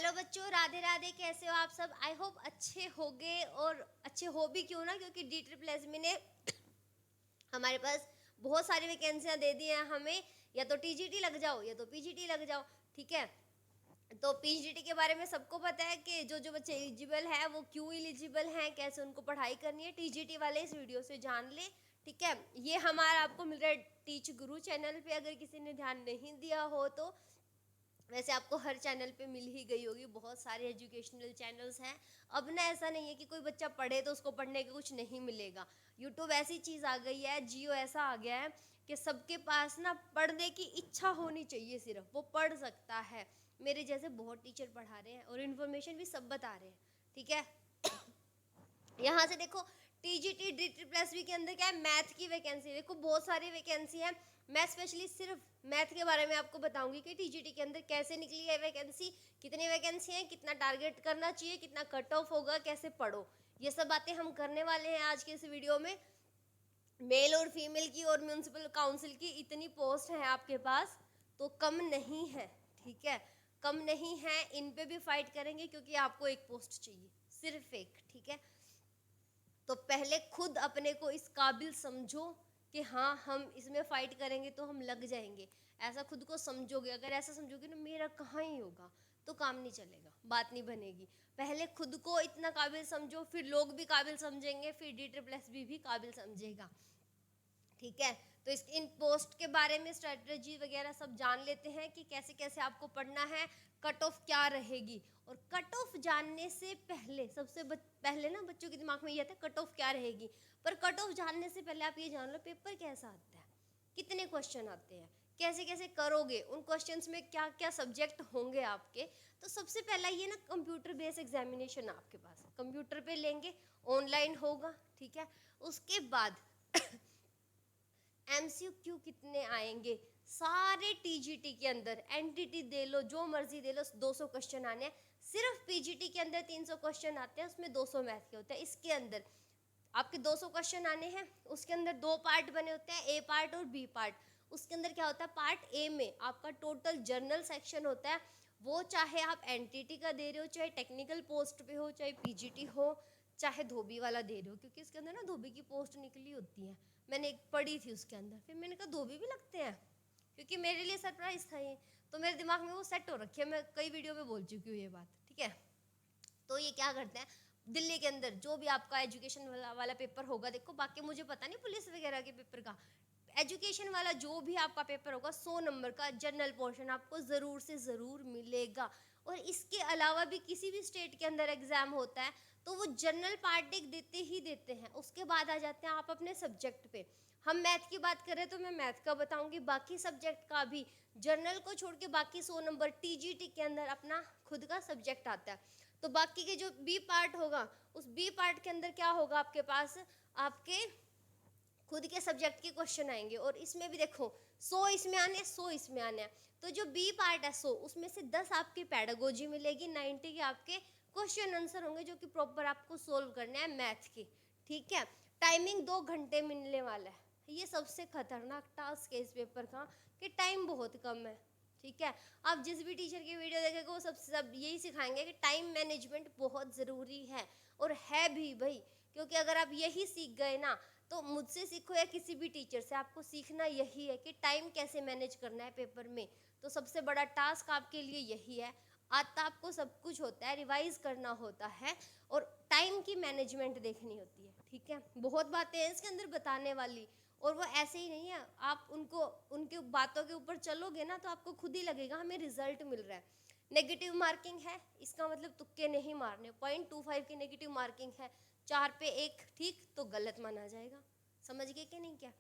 Hello बच्चों, राधे राधे। कैसे हो आप सब? आई होप अच्छे होगे। और अच्छे हो भी क्यों ना, क्योंकि डी ट्रिपल एस ने हमारे पास बहुत सारी वैकेंसियां दे दी हैं हमें। या तो टीजीटी लग जाओ या तो पीजीटी लग जाओ, ठीक है। तो पीजीटी के बारे में सबको पता है कि जो जो बच्चे एलिजिबल हैं वो क्यों एलिजिबल हैं, कैसे उनको पढ़ाई करनी है। टीजीटी वाले इस वीडियो से जान ले, ठीक है। ये हमारा आपको मिल रहा है टीच गुरु चैनल पे, अगर किसी ने ध्यान नहीं दिया हो तो। वैसे आपको हर चैनल पे मिल ही गई होगी, बहुत सारे एजुकेशनल चैनल्स हैं। अब ना ऐसा नहीं है कि कोई बच्चा पढ़े तो उसको पढ़ने का कुछ नहीं मिलेगा। यूट्यूब ऐसी चीज़ आ गई है, जियो ऐसा आ गया है कि सबके पास ना पढ़ने की इच्छा होनी चाहिए, सिर्फ वो पढ़ सकता है। मेरे जैसे बहुत टीचर पढ़ा रहे हैं और इन्फॉर्मेशन भी सब बता रहे हैं, ठीक है। यहाँ से देखो, टीजीटी डी ट्रिपल एस के अंदर क्या है, मैथ की वैकेंसी। देखो बहुत सारी वैकेंसी है। मैं स्पेशली सिर्फ मैथ के बारे में आपको बताऊंगी कि टीजीटी के अंदर कैसे निकली है वैकेंसी, कितनी वैकेंसी है, कितना टारगेट करना चाहिए, कितना कट ऑफ होगा, कैसे पढ़ो। ये सब बातें हम करने वाले हैं आज के इस वीडियो में। मेल और फीमेल की और म्यूनसिपल काउंसिल की इतनी पोस्ट है आपके पास, तो कम नहीं है, ठीक है। कम नहीं है, इन पे भी फाइट करेंगे क्योंकि आपको एक पोस्ट चाहिए, सिर्फ एक, ठीक है। तो पहले खुद अपने को इस काबिल समझो कि हाँ हम इसमें फाइट करेंगे तो हम लग जाएंगे। ऐसा खुद को समझोगे, अगर ऐसा समझोगे ना मेरा कहाँ ही होगा, तो काम नहीं चलेगा, बात नहीं बनेगी। पहले खुद को इतना काबिल समझो, फिर लोग भी काबिल समझेंगे, फिर डी ट्रिपल एस भी काबिल समझेगा, ठीक है। तो इस इन पोस्ट के बारे में स्ट्रेटजी वगैरह सब जान लेते हैं कि कैसे कैसे आपको पढ़ना है, कट ऑफ क्या रहेगी। और कट ऑफ जानने से पहले सबसे पहले ना बच्चों के दिमाग में ये आता है कट ऑफ क्या रहेगी। पर कट ऑफ जानने से पहले आप ये जान लो पेपर कैसा आता है, कितने क्वेश्चन आते हैं, कैसे कैसे करोगे, उन क्वेश्चंस में क्या क्या सब्जेक्ट होंगे आपके। तो सबसे पहला ये ना कंप्यूटर बेस्ड एग्जामिनेशन आपके पास कंप्यूटर पे लेंगे, ऑनलाइन होगा, ठीक है। उसके बाद एमसीक्यू कितने आएंगे, सारे टीजीटी के अंदर एनटीटी दे लो, जो मर्जी दे लो, 200 क्वेश्चन आने हैं। सिर्फ पीजीटी के अंदर 300 क्वेश्चन आते हैं, उसमें 200 मैथ के होते हैं। इसके अंदर आपके 200 क्वेश्चन आने हैं, उसके अंदर 2 पार्ट बने होते हैं, ए पार्ट और बी पार्ट। उसके अंदर क्या होता है, पार्ट ए में आपका टोटल जर्नल सेक्शन होता है। वो चाहे आप एनटीटी का दे रहे हो, चाहे टेक्निकल पोस्ट पे हो, चाहे पीजीटी हो, चाहे धोबी वाला दे रहे हो, क्योंकि इसके अंदर ना धोबी की पोस्ट निकली होती है। मैंने एक पढ़ी थी उसके अंदर, फिर मैंने कहा धोबी भी लगते हैं, क्योंकि मेरे लिए सरप्राइज था ये। तो मेरे दिमाग में वो सेट हो रखी है, मैं कई वीडियो में बोल चुकी हूँ ये बात, ठीक है। तो ये क्या करते हैं, दिल्ली के अंदर जो भी आपका एजुकेशन वाला पेपर होगा, देखो बाकी मुझे पता नहीं पुलिस वगैरह के पेपर का, एजुकेशन वाला जो भी आपका पेपर होगा 100 नंबर का जनरल पोर्शन आपको ज़रूर से ज़रूर मिलेगा। और इसके अलावा भी किसी भी स्टेट के अंदर एग्ज़ाम होता है तो वो जनरल पार्ट एक देते ही देते हैं। उसके बाद आ जाते हैं आप अपने सब्जेक्ट पे। हम मैथ की बात करें तो मैं मैथ का बताऊंगी, बाकी सब्जेक्ट का भी, जनरल को छोड़ के बाकी 100 नंबर टीजीटी के अंदर अपना खुद का सब्जेक्ट आता है। तो बाकी के जो बी पार्ट होगा, उस बी पार्ट के अंदर क्या होगा, आपके पास आपके खुद के सब्जेक्ट के क्वेश्चन आएंगे। और इसमें भी देखो 100 इसमें आने, 100 इसमें आने हैं। तो जो बी पार्ट है 100, उसमें से 10 आपकी पैडागोजी मिलेगी, 90 के आपके क्वेश्चन आंसर होंगे जो कि प्रॉपर आपको सोल्व करने हैं मैथ के, ठीक है। टाइमिंग 2 घंटे मिलने वाला है। ये सबसे खतरनाक टास्क है इस पेपर का कि टाइम बहुत कम है, ठीक है। आप जिस भी टीचर की वीडियो देखेंगे वो सब यही सिखाएंगे कि टाइम मैनेजमेंट बहुत ज़रूरी है। और है भी भाई, क्योंकि अगर आप यही सीख गए ना, तो मुझसे सीखो या किसी भी टीचर से, आपको सीखना यही है कि टाइम कैसे मैनेज करना है पेपर में। तो सबसे बड़ा टास्क आपके लिए यही है। आता आपको सब कुछ होता है, रिवाइज करना होता है और टाइम की मैनेजमेंट देखनी होती है, ठीक है। बहुत बातें हैं इसके अंदर बताने वाली, और वो ऐसे ही नहीं है, आप उनको उनके बातों के ऊपर चलोगे ना तो आपको खुद ही लगेगा हमें रिजल्ट मिल रहा है। नेगेटिव मार्किंग है, इसका मतलब तुक्के नहीं मारने। 0.25 की नेगेटिव मार्किंग है, 4 पे 1 ठीक तो गलत माना जाएगा। समझ गए कि नहीं क्या?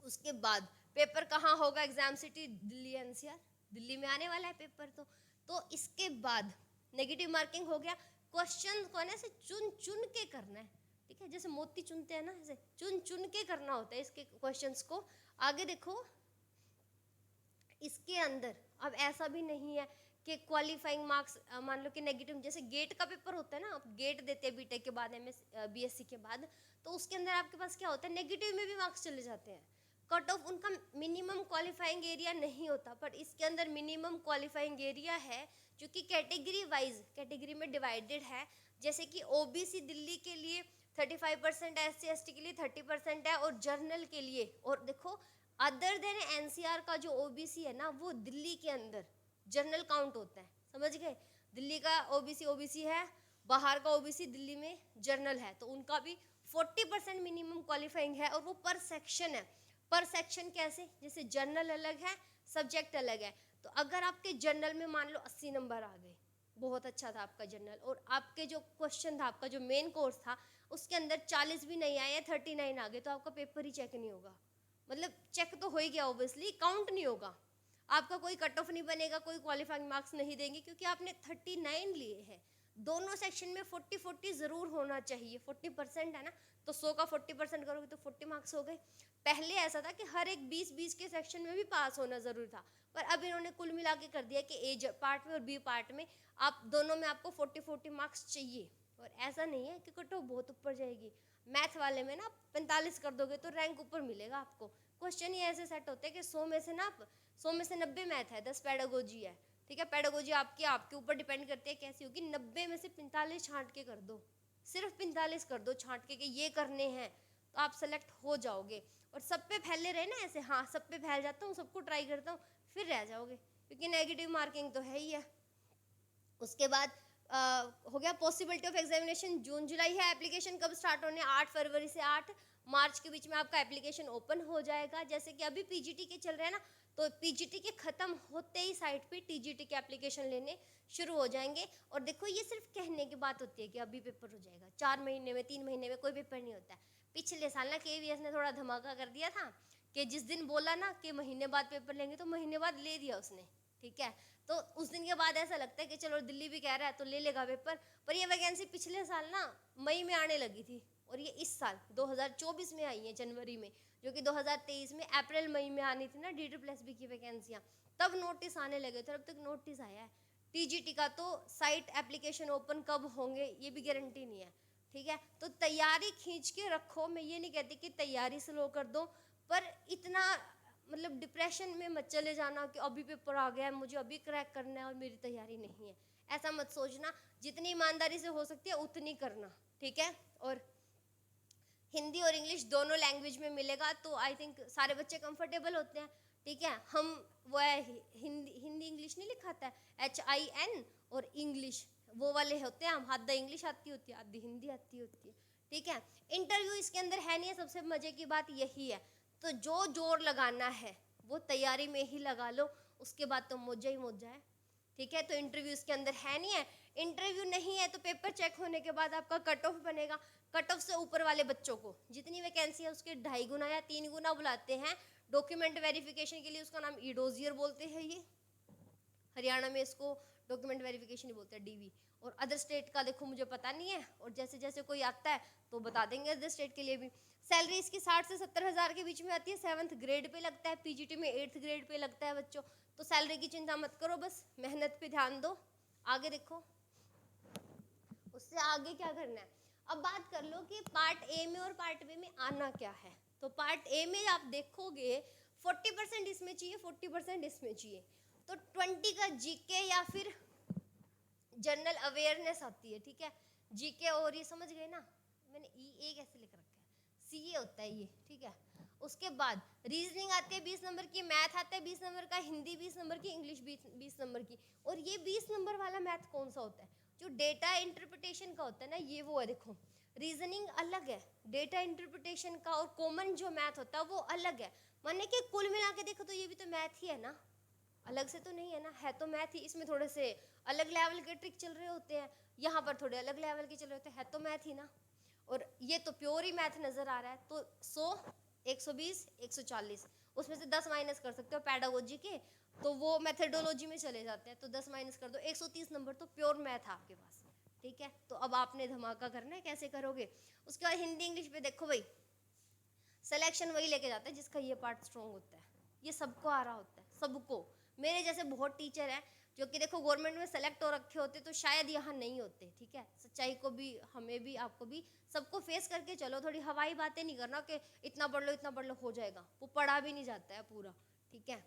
उसके बाद पेपर कहाँ होगा, exam city Delhi NCR, Delhi में आने वाला है पेपर। तो इसके बाद नेगेटिव मार्किंग हो गया। क्वेश्चन को ना ऐसे चुन चुन के करना है, ठीक है, जैसे मोती चुनते हैं ना, ऐसे चुन चुन के करना होता है इसके क्वेश्चंस को। आगे देखो, इसके अंदर अब ऐसा भी नहीं है कि क्वालिफाइंग मार्क्स मान लो कि नेगेटिव, जैसे गेट का पेपर होता है ना, आप गेट देते हैं बीटेक के बाद, एमएस बीएससी के बाद, तो उसके अंदर आपके पास क्या होता है, नेगेटिव में भी मार्क्स चले जाते हैं। कट ऑफ उनका मिनिमम क्वालिफाइंग एरिया नहीं होता, पर इसके अंदर मिनिमम क्वालिफाइंग एरिया है क्योंकि कैटेगरी में डिवाइडेड है। जैसे कि ओबीसी दिल्ली के लिए 35%, SC ST के लिए 30% है, और जर्नल के लिए, और देखो अदर देन एनसीआर का जो ओबीसी है ना वो दिल्ली के अंदर जनरल काउंट होता है, समझ गए। दिल्ली का ओबीसी है, बाहर का ओबीसी दिल्ली में जर्नल है, तो उनका भी 40% मिनिमम क्वालिफाइंग है, और वो पर सेक्शन है। पर सेक्शन कैसे, जैसे जर्नल अलग है, सब्जेक्ट अलग है। तो अगर आपके जर्नल में मान लो 80 नंबर आ गए, बहुत अच्छा था आपका जर्नल, और आपके जो क्वेश्चन था, आपका जो मेन कोर्स था, उसके अंदर 40 भी नहीं आए या 39 आ गए, तो आपका पेपर ही चेक नहीं होगा। मतलब चेक तो हो ही गया, ऑब्वियसली काउंट नहीं होगा, आपका कोई कट ऑफ नहीं बनेगा, कोई क्वालिफाइंग मार्क्स नहीं देंगे, क्योंकि आपने 39 लिए हैं। दोनों सेक्शन में 40-40 जरूर होना चाहिए, 40% है ना, तो 100 का 40% करोगे तो 40 मार्क्स हो गए। पहले ऐसा था कि हर एक 20-20 के सेक्शन में भी पास होना जरूरी था, पर अब इन्होंने कुल मिला के कर दिया कि ए पार्ट में और बी पार्ट में आप दोनों में आपको 40-40 मार्क्स चाहिए। और ऐसा नहीं है कि कट ऑफ बहुत ऊपर जाएगी, मैथ वाले में ना 45 कर दोगे तो रैंक ऊपर मिलेगा आपको। क्वेश्चन ही ऐसे सेट होते हैं कि 100 में से ना 100 में से 90 मैथ है, 10 पेडागोजी है, ठीक है। पेडागोजी आपके ऊपर डिपेंड करती है कैसी होगी। 90 में से 45 छांट के कर दो, सिर्फ 45 कर दो छांट के ये करने हैं, तो आप सेलेक्ट हो जाओगे। और सब पे फैले रहे ना ऐसे, हाँ सब पे फैल जाता हूँ, सबको ट्राई करता हूँ, फिर रह जाओगे, क्योंकि नेगेटिव मार्किंग तो है ही है। उसके बाद हो गया पॉसिबिलिटी ऑफ एग्जामिनेशन, जून जुलाई है। एप्लीकेशन कब स्टार्ट होने, 8 फरवरी से 8 मार्च के बीच में आपका एप्लीकेशन ओपन हो जाएगा। जैसे कि अभी पीजीटी के चल रहे हैं ना, तो पीजीटी के खत्म होते ही साइट पे टीजीटी के एप्लीकेशन लेने शुरू हो जाएंगे। और देखो ये सिर्फ कहने की बात होती है कि अभी पेपर हो जाएगा, 4 महीने में 3 महीने में कोई पेपर नहीं होता है। पिछले साल ना केवीएस ने थोड़ा धमाका कर दिया था कि जिस दिन बोला ना कि महीने बाद पेपर लेंगे, तो महीने बाद ले दिया उसने, ठीक है। तो उस दिन के बाद ऐसा लगता है कि चलो दिल्ली भी कह रहा है तो ले लेगा पेपर। पर ये वैकेंसी पिछले साल ना मई में आने लगी थी, और ये इस साल 2024 में आई है जनवरी में, जो कि 2023 में अप्रैल मई में आनी थी ना DSSB की वैकेंसियाँ, तब नोटिस आने लगे थे। अब तक नोटिस आया है। टीजीटी का तो साइट एप्लीकेशन ओपन कब होंगे ये भी गारंटी नहीं है, ठीक है। तो तैयारी खींच के रखो, मैं ये नहीं कहती कि तैयारी स्लो कर दो, पर इतना मतलब डिप्रेशन में मत चले जाना कि अभी पेपर आ गया है, मुझे अभी क्रैक करना है और मेरी तैयारी नहीं है, ऐसा मत सोचना। जितनी ईमानदारी से हो सकती है उतनी करना, ठीक है। और हिंदी और इंग्लिश दोनों लैंग्वेज में मिलेगा, तो आई थिंक सारे बच्चे कंफर्टेबल होते हैं, ठीक है। हम वो हिंदी इंग्लिश नहीं लिखाता है HIN, और इंग्लिश वो वाले होते हैं, हम आधा इंग्लिश आती होती है, आधी हिंदी आती होती है, ठीक है। इंटरव्यू इसके अंदर है नहीं है, सबसे मजे की बात यही है। तो जो जोर लगाना है वो तैयारी में ही लगा लो, उसके बाद तो मौजा ही मौजा है, ठीक है। तो इंटरव्यू इसके अंदर है नहीं है। इंटरव्यू नहीं है तो पेपर चेक होने के बाद आपका कट ऑफ बनेगा। कट ऑफ से ऊपर वाले बच्चों को जितनी वैकेंसी है उसके 2.5 गुना या 3 गुना बुलाते हैं डॉक्यूमेंट वेरिफिकेशन के लिए। उसका नाम ईडोजियर बोलते हैं, ये हरियाणा में इसको डॉक्यूमेंट वेरिफिकेशन ही बोलते हैं, DV। और अदर स्टेट का देखो मुझे पता नहीं है, और जैसे जैसे कोई आता है तो बता देंगे अदर स्टेट के लिए भी। सैलरी इसकी 60 से 70 हज़ार के बीच में आती है। 7th ग्रेड पे लगता है, पीजीटी में 8th ग्रेड पे लगता है बच्चों। तो सैलरी की चिंता मत करो, बस मेहनत पे ध्यान दो। आगे देखो उससे आगे क्या करना है। अब बात कर लो कि पार्ट ए में और पार्ट बी में आना क्या है। तो पार्ट ए में आप देखोगे 40% इसमें चाहिए, 40% इसमें चाहिए, तो 20 का जीके या फिर जनरल अवेयरनेस आती है, ठीक है। जीके, और ये समझ गए ना, मैंने ए कैसे लिख रखा है, सीए होता है ये, ठीक है। उसके बाद रीजनिंग आती है 20 नंबर की, मैथ आता है 20 नंबर का, हिंदी 20 नंबर की, इंग्लिश 20 नंबर की। और ये 20 नंबर वाला मैथ कौन सा होता है, जो डेटा इंटरप्रिटेशन का होता है ना, ये वो है। देखो रीजनिंग अलग है डेटा इंटरप्रिटेशन का, और कॉमन जो मैथ होता है वो अलग है। माने कि कुल मिला के देखो तो ये भी तो मैथ ही है ना, अलग से तो नहीं है ना, है तो मैथ ही। इसमें थोड़े से अलग लेवल के ट्रिक चल रहे होते हैं, यहाँ पर थोड़े अलग लेवल के चल रहे होते हैं, है तो मैथ ही ना। और ये तो प्योर ही मैथ नज़र आ रहा है। तो 100, 120, 140, उसमें से 10 माइनस कर सकते हो पैडागोजी के, तो वो मेथडोलॉजी में चले जाते हैं, तो 10 माइनस कर दो, 130 नंबर तो प्योर मैथ है आपके पास, ठीक है। तो अब आपने धमाका करना है, कैसे करोगे। उसके बाद हिंदी इंग्लिश पे देखो भाई, सिलेक्शन वही लेके जाता है जिसका ये पार्ट स्ट्रॉन्ग होता है, ये सबको आ रहा होता है, सबको। मेरे जैसे बहुत टीचर हैं जो कि देखो गवर्नमेंट में सेलेक्ट हो रखे होते तो शायद यहाँ नहीं होते, ठीक है। सच्चाई को भी, हमें भी, आपको भी, सबको फेस करके चलो। थोड़ी हवाई बातें नहीं करना कि इतना पढ़ लो हो जाएगा, वो पढ़ा भी नहीं जाता है पूरा, ठीक है।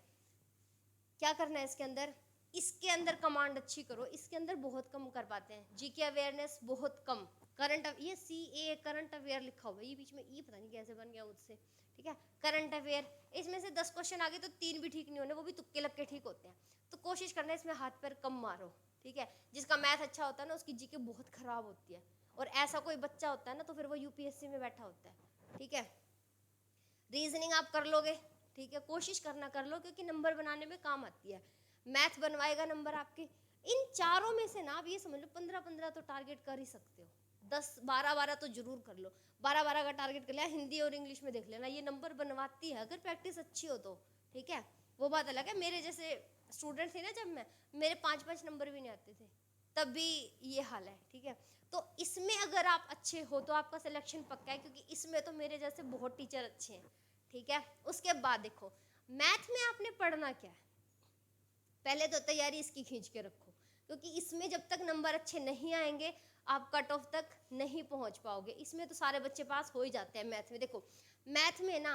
क्या करना है इसके अंदर, इसके अंदर कमांड अच्छी करो, इसके अंदर बहुत कम कर पाते हैं। जीके अवेयरनेस बहुत कम, करंट ये CA करंट अवेयर लिखा हुआ है, ये बीच में ये पता नहीं कैसे बन गया मुझसे, ठीक है। करंट अवेयर, इसमें से 10 क्वेश्चन आ गए तो 3 भी ठीक नहीं होने, वो भी तुक्के लग के ठीक होते हैं। तो कोशिश करना इसमें हाथ पैर कम मारो, ठीक है। जिसका मैथ अच्छा होता है ना उसकी जीके बहुत खराब होती है, और ऐसा कोई बच्चा होता है ना तो फिर वो UPSC में बैठा होता है, ठीक है। रीजनिंग आप कर लोगे, ठीक है, कोशिश करना कर लो, क्योंकि नंबर बनाने में काम आती है। मैथ बनवाएगा नंबर आपके। इन चारों में से ना आप ये समझ लो 15-15 तो टारगेट कर ही सकते हो, 10-12 तो जरूर कर लो। 12 का टारगेट कर लिया, हिंदी और इंग्लिश में देख लेना, ये नंबर बनवाती है अगर प्रैक्टिस अच्छी हो तो, ठीक है। वो बात अलग है, मेरे जैसे स्टूडेंट थे ना जब मैं, मेरे 5-5 नंबर भी नहीं आते थे, तब भी ये हाल है, ठीक है। तो इसमें अगर आप अच्छे हो तो आपका सिलेक्शन पक्का है, क्योंकि इसमें तो मेरे जैसे बहुत टीचर अच्छे हैं, ठीक है। उसके बाद देखो मैथ में आपने पढ़ना क्या है, पहले तो तैयारी इसकी खींच के रखो, क्योंकि इसमें जब तक नंबर अच्छे नहीं आएंगे आप कट ऑफ तक नहीं पहुंच पाओगे। इसमें तो सारे बच्चे पास हो ही जाते हैं मैथ में। देखो मैथ में ना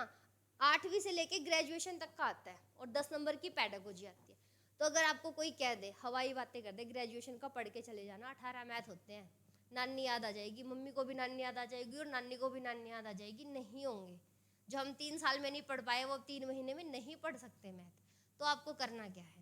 8वीं से लेके ग्रेजुएशन तक का आता है, और 10 नंबर की पेडागोजी आती है। तो अगर आपको कोई कह दे, हवाई बातें कर दे, ग्रेजुएशन का पढ़ के चले जाना, 18 मैथ होते हैं, नानी याद आ जाएगी, मम्मी को भी नानी याद आ जाएगी और नानी को भी नानी याद आ जाएगी, नहीं होंगे। जो हम 3 साल में नहीं पढ़ पाए वो 3 महीने में नहीं पढ़ सकते मैथ। तो आपको करना क्या है,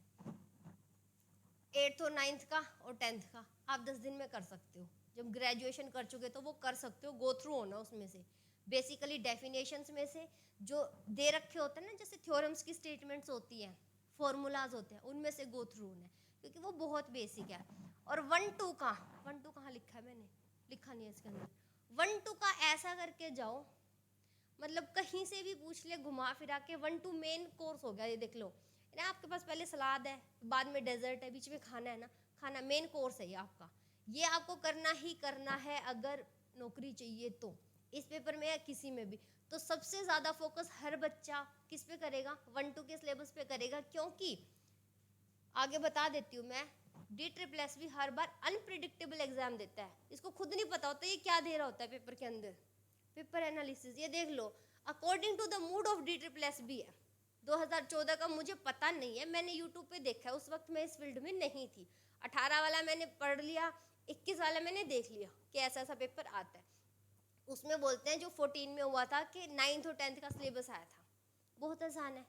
8th और 9th का और 10th का आप 10 दिन में कर सकते हो। जब ग्रेजुएशन कर चुके तो वो कर सकते हो, गो थ्रू होना उसमें से बेसिकली डेफिनेशंस में से जो दे रखे होते हैं ना, जैसे थ्योरम्स की स्टेटमेंट्स होती है, फॉर्मूलाज होते हैं, उनमें से गो थ्रू होना है, क्योंकि वो बहुत बेसिक है। और 1-2 का 1-2 कहाँ लिखा है, मैंने लिखा नहीं है इसके अंदर। 1-2 का ऐसा करके जाओ, मतलब कहीं से भी पूछ ले घुमा फिरा के, 1-2 मेन कोर्स हो गया, ये देख लो ना, आपके पास पहले सलाद है, बाद में डेजर्ट है, बीच में खाना है ना, खाना मेन कोर्स है ये आपका, ये आपको करना ही करना है अगर नौकरी चाहिए तो, इस पेपर में या किसी में भी। तो सबसे ज़्यादा फोकस हर बच्चा किस पे करेगा, 1-2 के सिलेबस पे करेगा, क्योंकि आगे बता देती हूँ मैं, DSSS हर बार अनप्रिडिक्टेबल एग्जाम देता है, इसको खुद नहीं पता होता ये क्या दे रहा होता है पेपर के अंदर। पेपर एनालिसिस ये देख लो, according to the mood of DSSS है। 2014 का मुझे पता नहीं है, मैंने यूट्यूब पे देखा है, उस वक्त मैं इस फील्ड में नहीं थी। 18 वाला मैंने पढ़ लिया, 21 वाला मैंने देख लिया कि ऐसा ऐसा पेपर आता है। उसमें बोलते हैं जो 14 में हुआ था कि 9th और 10th का सिलेबस आया था, बहुत आसान है।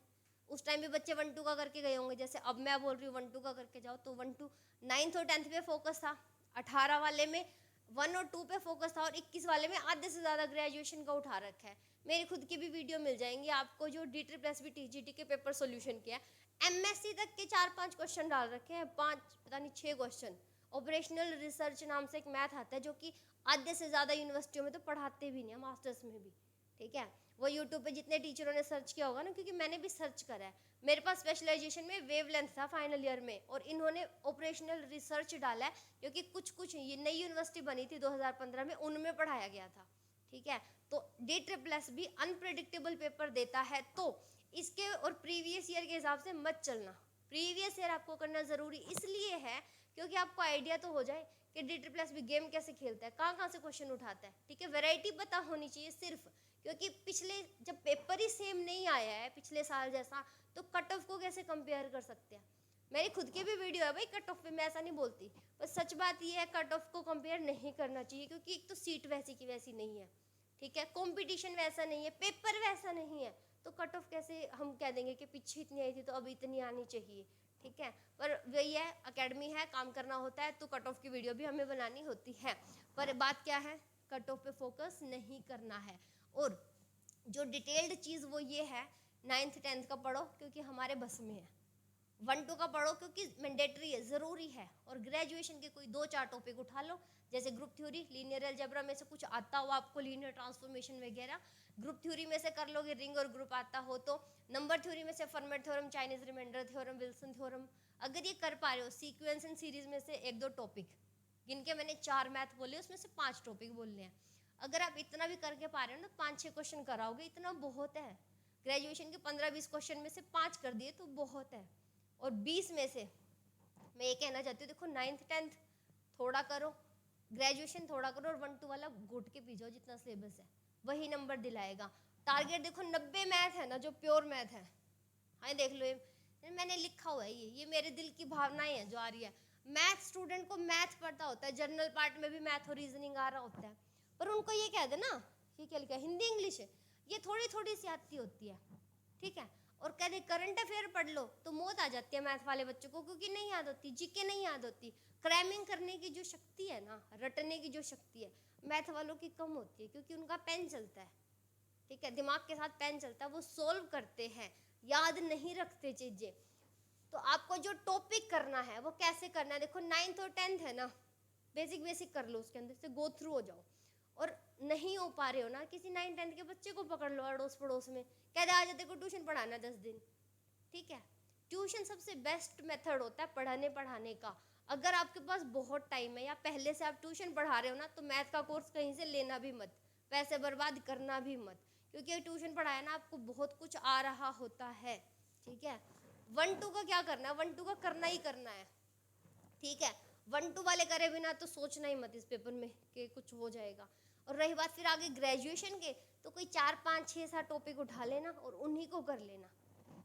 उस टाइम भी बच्चे 1-2 का करके गए होंगे, जैसे अब मैं बोल रही हूँ 1-2 का करके जाओ, तो 1-2 9th और 10th पे फोकस था, 18 वाले में 1 और 2 पे फोकस था, और 21 वाले में आधे से ज़्यादा ग्रेजुएशन का उठा रखा है। मेरी खुद की भी वीडियो मिल जाएंगी आपको, जो DSSS TGT के पेपर सोल्यूशन किया है। MSc तक के 4-5 क्वेश्चन डाल रखे हैं, 5 पता नहीं 6 क्वेश्चन। ऑपरेशनल रिसर्च नाम से एक मैथ आता है, जो कि आधे से ज़्यादा यूनिवर्सिटियों में तो पढ़ाते भी नहीं है, मास्टर्स में भी, ठीक है। वो यूट्यूब पे जितने टीचरों ने सर्च किया होगा ना, क्योंकि मैंने भी सर्च करा है, मेरे पास स्पेशलाइजेशन में वेवलेंथ था फाइनल ईयर में, और इन्होंने ऑपरेशनल रिसर्च डाला है, क्योंकि कुछ ये नई यूनिवर्सिटी बनी थी 2015 में, उनमें पढ़ाया गया था, ठीक है। तो DSSS भी अनप्रेडिक्टेबल पेपर देता है, तो इसके और प्रीवियस ईयर के हिसाब से मत चलना। प्रीवियस ईयर आपको करना ज़रूरी इसलिए है क्योंकि आपको आइडिया तो हो जाए कि DSSS भी गेम कैसे खेलता है, कहाँ कहाँ से क्वेश्चन उठाता है, ठीक है। वैरायटी पता होनी चाहिए सिर्फ, क्योंकि पिछले जब पेपर ही सेम नहीं आया है पिछले साल जैसा, तो कट ऑफ को कैसे कंपेयर कर सकते हैं। मेरी खुद की भी वीडियो है भाई कट ऑफ पे, मैं ऐसा नहीं बोलती, पर सच बात ये है कट ऑफ को कंपेयर नहीं करना चाहिए, क्योंकि एक तो सीट वैसी की वैसी नहीं है, ठीक है, कंपटीशन वैसा नहीं है, पेपर वैसा नहीं है, तो कट ऑफ कैसे हम कह देंगे कि पीछे इतनी आई थी तो अब इतनी आनी चाहिए, ठीक है। पर वही है, एकेडमी है, काम करना होता है, तो कट ऑफ की वीडियो भी हमें बनानी होती है। पर बात क्या है, कट ऑफ पे फोकस नहीं करना है। और जो डिटेल्ड चीज़ वो ये है, 9th 10th का पढ़ो क्योंकि हमारे बस में है, 1-2 का पढ़ो क्योंकि मैंडेटरी है, ज़रूरी है, और ग्रेजुएशन के कोई 2-4 टॉपिक उठा लो, जैसे ग्रुप थ्योरी, लीनियर अलजेब्रा में से कुछ आता हो आपको, लीनियर ट्रांसफॉर्मेशन वगैरह, ग्रुप थ्योरी में से कर लोगे, रिंग और ग्रुप आता हो तो, नंबर थ्योरी में से Fermat theorem, Chinese remainder theorem, Wilson theorem, अगर ये कर पा रहे हो, सीक्वेंस एंड सीरीज में से 1-2 टॉपिक, जिनके मैंने 4 मैथ बोले उसमें से 5 टॉपिक बोलने हैं, अगर आप इतना भी करके पा रहे हो ना, 5-6 क्वेश्चन कराओगे, इतना बहुत है। ग्रेजुएशन के 15-20 क्वेश्चन में से 5 कर दिए तो बहुत है। और 20 में से मैं ये कहना चाहती हूँ, देखो 9th 10th थोड़ा करो, ग्रेजुएशन थोड़ा करो, और 1-2 वाला घुट के पी जाओ, जितना सिलेबस है वही नंबर दिलाएगा। टारगेट देखो 90 मैथ है ना, जो प्योर मैथ है, हाँ देख लो, मैंने लिखा हुआ है, ये मेरे दिल की भावनाएं हैं जो आ रही है। मैथ स्टूडेंट को मैथ पढ़ता होता है, जनरल पार्ट में भी मैथ और रीजनिंग आ रहा होता है, पर उनको ये कह देना, ये क्या लिखा है, हिंदी इंग्लिश है, ये थोड़ी थोड़ी सी आती होती है, ठीक है। और कह दे करंट अफेयर पढ़ लो तो मौत आ जाती है मैथ वाले बच्चों को, क्योंकि नहीं याद होती, जीके नहीं याद होती। क्रैमिंग करने की जो शक्ति है ना, रटने की जो शक्ति है, मैथ वालों की कम होती है, क्योंकि उनका पेन चलता है, ठीक है, दिमाग के साथ पेन चलता है, वो सोल्व करते हैं, याद नहीं रखते चीजें। तो आपको जो टॉपिक करना है वो कैसे करना है, देखो 9th और 10th है ना, बेसिक बेसिक कर लो, उसके अंदर से गो थ्रू हो जाओ। और नहीं हो पा रहे हो ना, किसी 9th-10th के बच्चे को पकड़ लो अड़ोस पड़ोस में, कह दे आज तेरे को ट्यूशन पढ़ाना 10 दिन, ठीक है। ट्यूशन सबसे बेस्ट मेथड होता है पढ़ाने का। अगर आपके पास बहुत टाइम है या पहले से आप ट्यूशन पढ़ा रहे हो ना, तो मैथ का कोर्स कहीं से लेना भी मत, पैसे बर्बाद करना भी मत, क्योंकि ट्यूशन पढ़ाया ना आपको बहुत कुछ आ रहा होता है, ठीक है। 1-2 का क्या करना है, 1-2 का करना ही करना है, ठीक है। 1-2 वाले करे बिना तो सोचना ही मत इस पेपर में कि कुछ हो जाएगा। और रही बात फिर आगे ग्रेजुएशन के, तो कोई 4-5-6-7 टॉपिक उठा लेना और उन्हीं को कर लेना,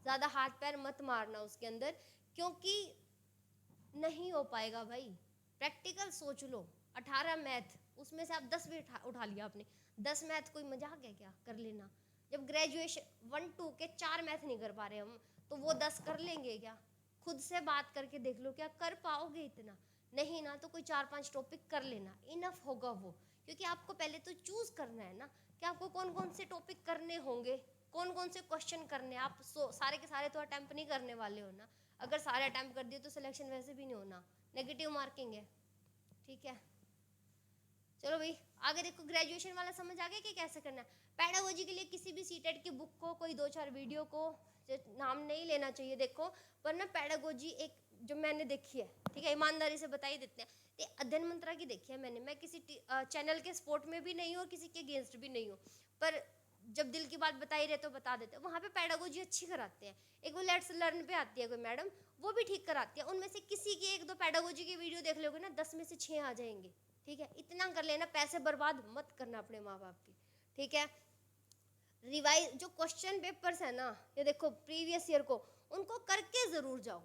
ज़्यादा हाथ पैर मत मारना उसके अंदर, क्योंकि नहीं हो पाएगा भाई। प्रैक्टिकल सोच लो, 18 मैथ, उसमें से आप 10 भी उठा लिया आपने, 10 मैथ कोई मजाक है क्या, कर लेना। जब ग्रेजुएशन 1-2 के 4 मैथ नहीं कर पा रहे हम, तो वो 10 कर लेंगे क्या? खुद से बात करके देख लो, क्या कर पाओगे इतना? नहीं ना, तो कोई 4-5 टॉपिक कर लेना, इनफ होगा वो, क्योंकि आपको पहले तो चूज करना है ना कि आपको कौन कौन से टॉपिक करने होंगे, कौन कौन से क्वेश्चन करने। आप सारे के सारे तो अटेम्प्ट नहीं करने वाले हो ना, अगर सारे अटेम्प्ट कर दिए तो सिलेक्शन वैसे भी नहीं होना, नेगेटिव मार्किंग है, ठीक है। चलो भाई आगे देखो, ग्रेजुएशन वाला समझ आ गया कि कैसे करना है। पेडागोजी के लिए किसी भी सीटेट की बुक को, कोई 2-4 वीडियो को, नाम नहीं लेना चाहिए देखो, पर ना पेडागोजी एक जो मैंने देखी है, ठीक है, ईमानदारी से बता ही देते हैं, ये अध्ययन मंत्रा की देखी है मैंने। मैं किसी चैनल के सपोर्ट में भी नहीं हूँ और किसी के अगेंस्ट भी नहीं हूँ, पर जब दिल की बात बता ही रहे तो बता देते हैं। वहाँ पे पेडागोजी अच्छी कराते हैं। एक वो लेट्स लर्न पे आती है कोई मैडम, वो भी ठीक कराती है। उनमें से किसी की 1-2 पेडागोजी की वीडियो देख लोगे ना, 10 में से 6 आ जाएंगे, ठीक है। इतना कर लेना, पैसे बर्बाद मत करना अपने माँ बाप की, ठीक है। रिवाइज जो क्वेश्चन पेपर्स है ना, ये देखो प्रीवियस ईयर को, उनको करके ज़रूर जाओ,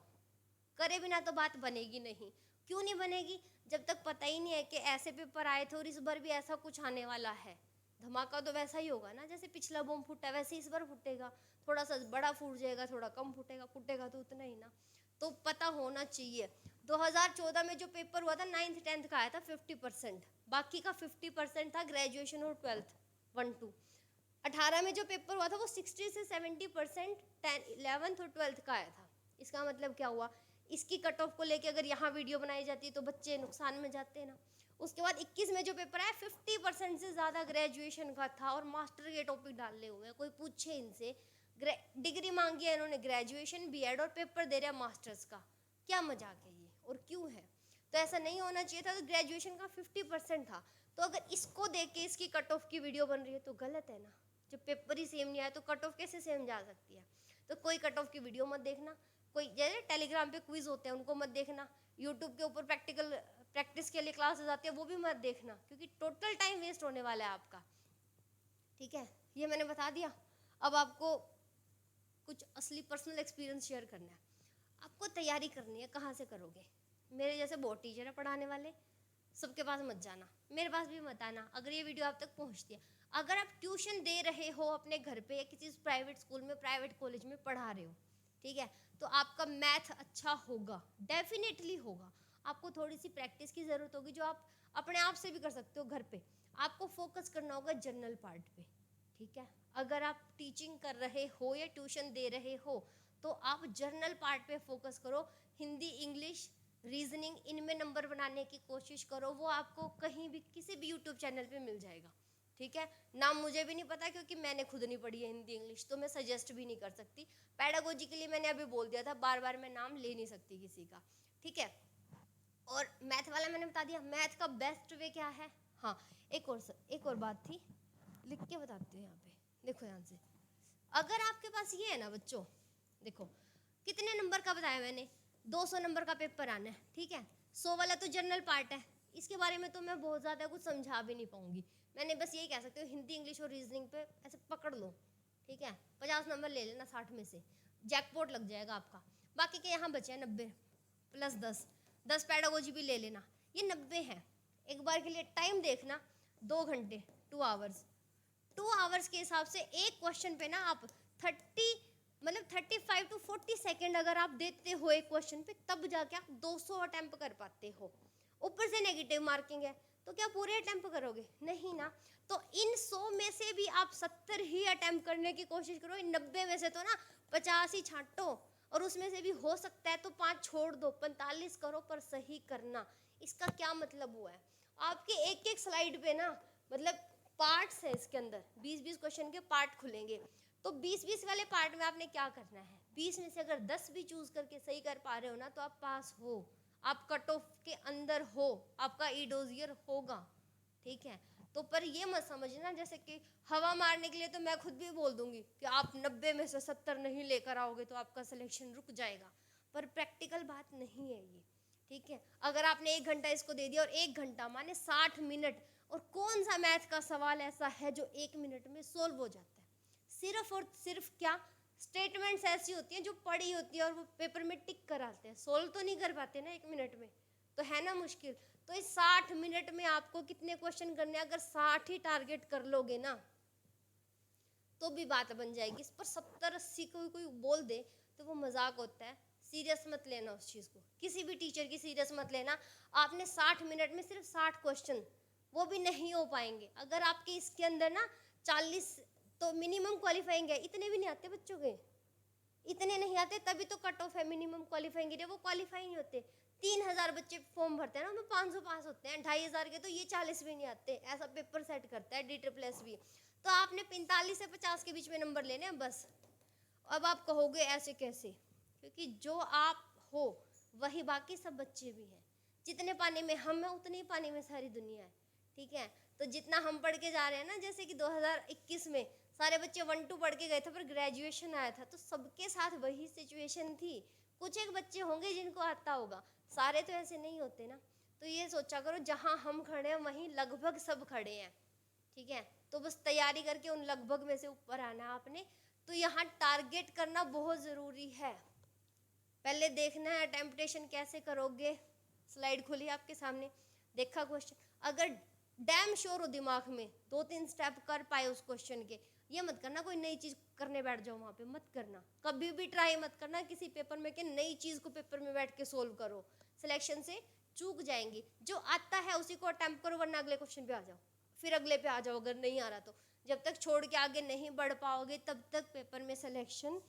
करे बिना तो बात बनेगी नहीं। क्यों नहीं बनेगी? जब तक पता ही नहीं है कि ऐसे पेपर आए थे और इस बार भी ऐसा कुछ आने वाला है। धमाका तो वैसा ही होगा ना, जैसे पिछला बम फूटा वैसे इस बार फूटेगा, थोड़ा सा बड़ा फूट जाएगा, थोड़ा कम फूटेगा, फूटेगा तो उतना ही ना, तो पता होना चाहिए। 2014 में जो पेपर हुआ था 9th-10th का आया था 50%, बाकी का 50% था ग्रेजुएशन और 12th 1-2। 18 में जो पेपर हुआ था वो 60 से 70% 11th और 12th का आया था। इसका मतलब क्या हुआ, इसकी कट ऑफ को लेके अगर यहाँ वीडियो बनाई जाती तो बच्चे नुकसान में जाते हैं ना। उसके बाद 21 में जो पेपर आया 50% से ज़्यादा ग्रेजुएशन का था और मास्टर के टॉपिक डाले हुए हैं। कोई पूछे इनसे, डिग्री मांगी है इन्होंने ग्रेजुएशन बीएड और पेपर दे रहे हैं मास्टर्स का, क्या मजाक है ये और क्यों है? तो ऐसा नहीं होना चाहिए था। तो ग्रेजुएशन का 50% था, तो अगर इसको देख के इसकी कट ऑफ की वीडियो बन रही है तो गलत है ना। जब पेपर ही सेम नहीं आया तो कट ऑफ कैसे सेम जा सकती है? तो कोई कट ऑफ की वीडियो मत देखना, कोई जैसे टेलीग्राम पे क्विज होते हैं उनको मत देखना, यूट्यूब के ऊपर प्रैक्टिस के लिए क्लासेस आती है वो भी मत देखना, क्योंकि टोटल टाइम वेस्ट होने वाला है आपका, ठीक है। ये मैंने बता दिया। अब आपको कुछ असली पर्सनल एक्सपीरियंस शेयर करना है। आपको तैयारी करनी है, कहाँ से करोगे? मेरे जैसे बहुत टीचर है पढ़ाने वाले, सबके पास मत जाना, मेरे पास भी मत आना अगर ये वीडियो आप तक पहुंचती है। अगर आप ट्यूशन दे रहे हो अपने घर पे या किसी प्राइवेट स्कूल में, प्राइवेट कॉलेज में पढ़ा रहे हो, ठीक है, तो आपका मैथ अच्छा होगा, डेफिनेटली होगा। आपको थोड़ी सी प्रैक्टिस की ज़रूरत होगी जो आप अपने आप से भी कर सकते हो घर पे। आपको फोकस करना होगा जनरल पार्ट पे, ठीक है। अगर आप टीचिंग कर रहे हो या ट्यूशन दे रहे हो तो आप जर्नल पार्ट पे फोकस करो। हिंदी, इंग्लिश, रीजनिंग, इनमें नंबर बनाने की कोशिश करो। वो आपको कहीं भी किसी भी यूट्यूब चैनल पे मिल जाएगा, ठीक है। नाम मुझे भी नहीं पता क्योंकि मैंने खुद नहीं पढ़ी है हिंदी इंग्लिश, तो मैं सजेस्ट भी नहीं कर सकती। पेडागोजी के लिए मैंने अभी बोल दिया था, बार बार मैं नाम ले नहीं सकती किसी का, ठीक है। और मैथ वाला मैंने बता दिया। मैथ का बेस्ट वे क्या है? हाँ, एक और बात थी, लिख के बताती हूँ यहाँ पे, देखो ध्यान से। अगर आपके पास ये है ना बच्चों, देखो कितने नंबर का बताया मैंने, 200 नंबर का पेपर आना है, ठीक है। 100 वाला तो जनरल पार्ट है, इसके बारे में तो मैं बहुत ज़्यादा कुछ समझा भी नहीं पाऊंगी। मैंने बस यही कह सकती हूँ, हिंदी, इंग्लिश और रीजनिंग पे ऐसे पकड़ लो, ठीक है। 50 नंबर ले लेना 60 में से, जैकपॉट लग जाएगा आपका। बाकी के यहाँ बचे हैं 90 प्लस 10 पेडागोजी भी ले लेना, ये 90 है। एक बार के लिए टाइम देखना, 2 घंटे 2 आवर्स, 2 आवर्स के हिसाब से एक क्वेश्चन पे ना आप 35 टू 40 सेकेंड अगर आप देते हो एक क्वेश्चन पे, तब जाके आप 200 अटेम्प्ट कर पाते हो। ऊपर से नेगेटिव मार्किंग है, तो क्या पूरे अटेम्प्ट करोगे? नहीं ना। तो इन 100 में से भी आप 70 ही अटेम्प्ट करने की कोशिश करो। इन 90 में से तो ना 50 ही छांटो, और उसमें से भी हो सकता है तो 5 छोड़ दो, 45 करो, पर सही करना। इसका क्या मतलब हुआ है? आपके एक एक स्लाइड पे ना मतलब पार्ट्स है, इसके अंदर 20-20 क्वेश्चन के पार्ट खुलेंगे। तो 20-20 वाले पार्ट में आपने क्या करना है, 20 में से अगर 10 भी चूज करके सही कर पा रहे हो ना, तो आप पास हो, आप कट ऑफ के अंदर हो, आपका ईडोजियर होगा, ठीक है। तो पर ये मत समझना जैसे कि हवा मारने के लिए तो मैं खुद भी बोल दूंगी कि आप 90 में से 70 नहीं लेकर आओगे तो आपका सिलेक्शन रुक जाएगा, पर प्रैक्टिकल बात नहीं है ये, ठीक है। अगर आपने 1 घंटा इसको दे दिया, और 1 घंटा माने 60 मिनट, और कौन सा मैथ का सवाल ऐसा है जो 1 मिनट में सोल्व हो जाता है? सिर्फ और सिर्फ क्या स्टेटमेंट्स ऐसी होती हैं जो पढ़ी होती है और वो पेपर में टिक कराते हैं, सोल्व तो नहीं कर पाते ना 1 मिनट में, तो है ना मुश्किल। तो इस 60 मिनट में आपको कितने क्वेश्चन करने हैं? अगर 60 ही टारगेट कर लोगे ना तो भी बात बन जाएगी। इस पर 70-80 कोई बोल दे तो वो मजाक होता है, सीरियस मत लेना उस चीज़ को, किसी भी टीचर की सीरियस मत लेना। आपने 60 मिनट में सिर्फ 60 क्वेश्चन, वो भी नहीं हो पाएंगे। अगर आपके इसके अंदर ना 40 तो मिनिमम क्वालिफाइंग है, इतने भी नहीं आते बच्चों के, इतने नहीं आते, तभी तो कट ऑफ है मिनिमम क्वालिफाइंग के, वो क्वालिफाई नहीं होते। 3000 बच्चे फॉर्म भरते हैं ना, उनमें 500 पास होते हैं, 2500 के तो ये 40 भी नहीं आते। ऐसा पेपर सेट करता है DSSS भी। तो आपने 45 से 50 के बीच में नंबर लेने हैं बस। अब आप कहोगे ऐसे कैसे, क्योंकि जो आप हो वही बाकी सब बच्चे भी हैं। जितने पानी में हम हैं उतने ही पानी में सारी दुनिया है, ठीक है। तो जितना हम पढ़ के जा रहे हैं ना, जैसे कि 2021 में सारे बच्चे 1-2 पढ़ के गए थे, पर ग्रेजुएशन आया था तो सबके साथ वही सिचुएशन थी। कुछ एक बच्चे होंगे जिनको आता होगा, सारे तो ऐसे नहीं होते ना। तो ये सोचा करो जहाँ हम खड़े हैं वहीं लगभग सब खड़े हैं, ठीक है। तो बस तैयारी करके उन लगभग में से ऊपर आना आपने। तो यहाँ टारगेट करना बहुत ज़रूरी है। पहले देखना है टेम्पटेशन कैसे करोगे। स्लाइड खुली आपके सामने, देखा क्वेश्चन, अगर डैम श्योर हो दिमाग में 2-3 स्टेप कर पाए उस क्वेश्चन के, ये मत करना कोई नई चीज़ करने बैठ जाओ वहाँ पे, मत करना, कभी भी ट्राई मत करना किसी पेपर में कि नई चीज़ को पेपर में बैठ के सोल्व करो, सिलेक्शन से चूक जाएंगी। जो आता है उसी को अटेम्प्ट करो, वरना अगले क्वेश्चन पे आ जाओ, फिर अगले पे आ जाओ अगर नहीं आ रहा तो। जब तक छोड़ के आगे नहीं बढ़ पाओगे तब तक पेपर में सिलेक्शन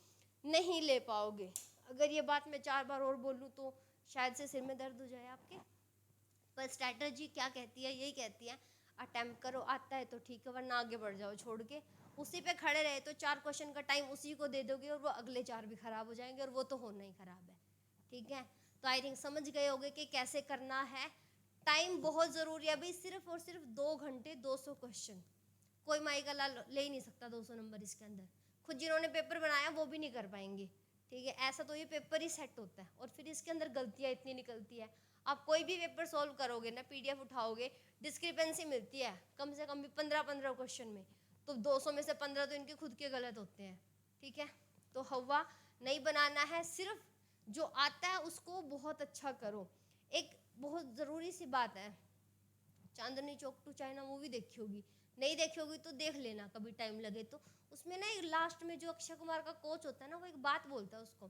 नहीं ले पाओगे। अगर ये बात मैं 4 बार और बोलूँ तो शायद से सिर में दर्द हो जाए आपके, पर स्ट्रैटेजी क्या कहती है, यही कहती है अटेम्प्ट करो, आता है तो ठीक है, वरना आगे बढ़ जाओ छोड़ के। उसी पे खड़े रहे तो 4 क्वेश्चन का टाइम उसी को दे दोगे और वो अगले 4 भी खराब हो जाएंगे, और वो तो होना ही खराब है, ठीक है। तो आई थिंक समझ गए होगे कि कैसे करना है। टाइम बहुत ज़रूरी है भाई, सिर्फ और सिर्फ 2 घंटे 200 क्वेश्चन, कोई माई का लाल ले ही नहीं सकता 200 नंबर इसके अंदर। खुद जिन्होंने पेपर बनाया वो भी नहीं कर पाएंगे, ठीक है। ऐसा तो ये पेपर ही सेट होता है, और फिर इसके अंदर गलतियाँ इतनी निकलती है। आप कोई भी पेपर सॉल्व करोगे ना, PDF उठाओगे, डिस्क्रिपेंसी मिलती है कम से कम भी 15-15 क्वेश्चन में, तो 200 में से 15 तो इनके खुद के गलत होते हैं, ठीक है। तो हवा नहीं बनाना है, सिर्फ जो आता है उसको बहुत अच्छा करो। एक बहुत ज़रूरी सी बात है, Chandni Chowk to China movie देखी होगी, नहीं देखी होगी तो देख लेना कभी टाइम लगे तो। उसमें ना एक लास्ट में जो अक्षय कुमार का कोच होता है ना, वो एक बात बोलता है उसको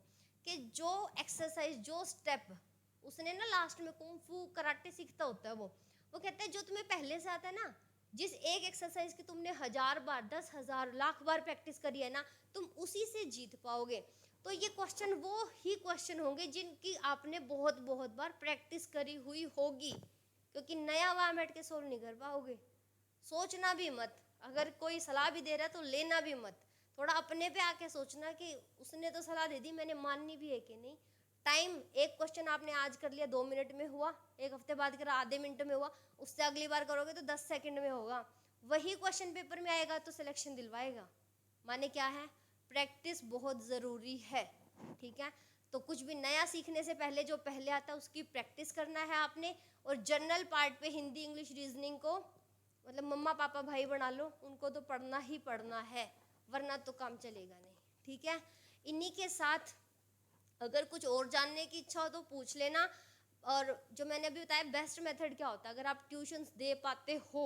कि जो एक्सरसाइज, जो स्टेप उसने ना लास्ट में कुंग फू कराटे सीखता होता है, वो कहता है जो तुम्हें पहले से आता है ना, जिस एक एक्सरसाइज की तुमने 1000 बार 10,000 लाख बार प्रैक्टिस करी है ना, तुम उसी से जीत पाओगे। तो ये क्वेश्चन वो ही क्वेश्चन होंगे जिनकी आपने बहुत बहुत बार प्रैक्टिस करी हुई होगी, क्योंकि नया वहाँ बैठ के सोल्व नहीं कर पाओगे। सोचना भी मत, अगर कोई सलाह भी दे रहा है तो लेना भी मत, थोड़ा अपने पे आके सोचना कि उसने तो सलाह दे दी, मैंने माननी भी है कि नहीं। टाइम, एक क्वेश्चन आपने आज कर लिया 2 मिनट में हुआ, एक हफ्ते बाद करा आधे मिनट में हुआ, उससे अगली बार करोगे तो 10 सेकंड में होगा। वही क्वेश्चन पेपर में आएगा तो सिलेक्शन दिलवाएगा। माने क्या है, प्रैक्टिस बहुत ज़रूरी है, ठीक है। तो कुछ भी नया सीखने से पहले जो पहले आता है उसकी प्रैक्टिस करना है आपने। और जनरल पार्ट पे हिंदी, इंग्लिश, रीजनिंग को मतलब मम्मा पापा भाई बना लो, उनको तो पढ़ना ही पढ़ना है, वरना तो काम चलेगा नहीं, ठीक है। इन्हीं के साथ अगर कुछ और जानने की इच्छा हो तो पूछ लेना। और जो मैंने अभी बताया बेस्ट मेथड क्या होता है, अगर आप ट्यूशन्स दे पाते हो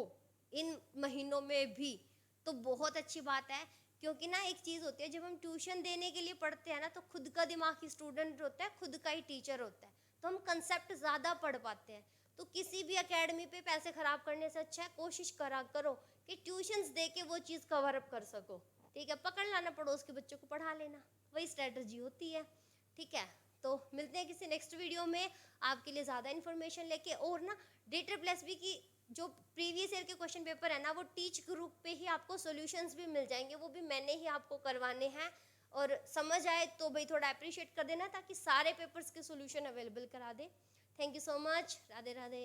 इन महीनों में भी तो बहुत अच्छी बात है। क्योंकि ना एक चीज़ होती है, जब हम ट्यूशन देने के लिए पढ़ते हैं ना तो खुद का दिमाग ही स्टूडेंट होता है, खुद का ही टीचर होता है, तो हम कंसेप्ट ज़्यादा पढ़ पाते हैं। तो किसी भी एकेडमी पे पैसे खराब करने से अच्छा है कोशिश करा करो कि ट्यूशन्स दे के वो चीज़ कवर अप कर सको। ठीक है, पकड़ लाना पड़ोस के बच्चों को पढ़ा लेना, वही स्ट्रेटजी होती है। ठीक है, तो मिलते हैं किसी नेक्स्ट वीडियो में आपके लिए ज़्यादा इन्फॉर्मेशन लेके। और ना डेटर प्लस बी की जो प्रीवियस ईयर के क्वेश्चन पेपर है ना, वो टीच ग्रुप पे ही आपको सॉल्यूशंस भी मिल जाएंगे, वो भी मैंने ही आपको करवाने हैं। और समझ आए तो भाई थोड़ा अप्रिशिएट कर देना, ताकि सारे पेपर्स के सॉल्यूशन अवेलेबल करा दे। Thank you so much. Radhe Radhe.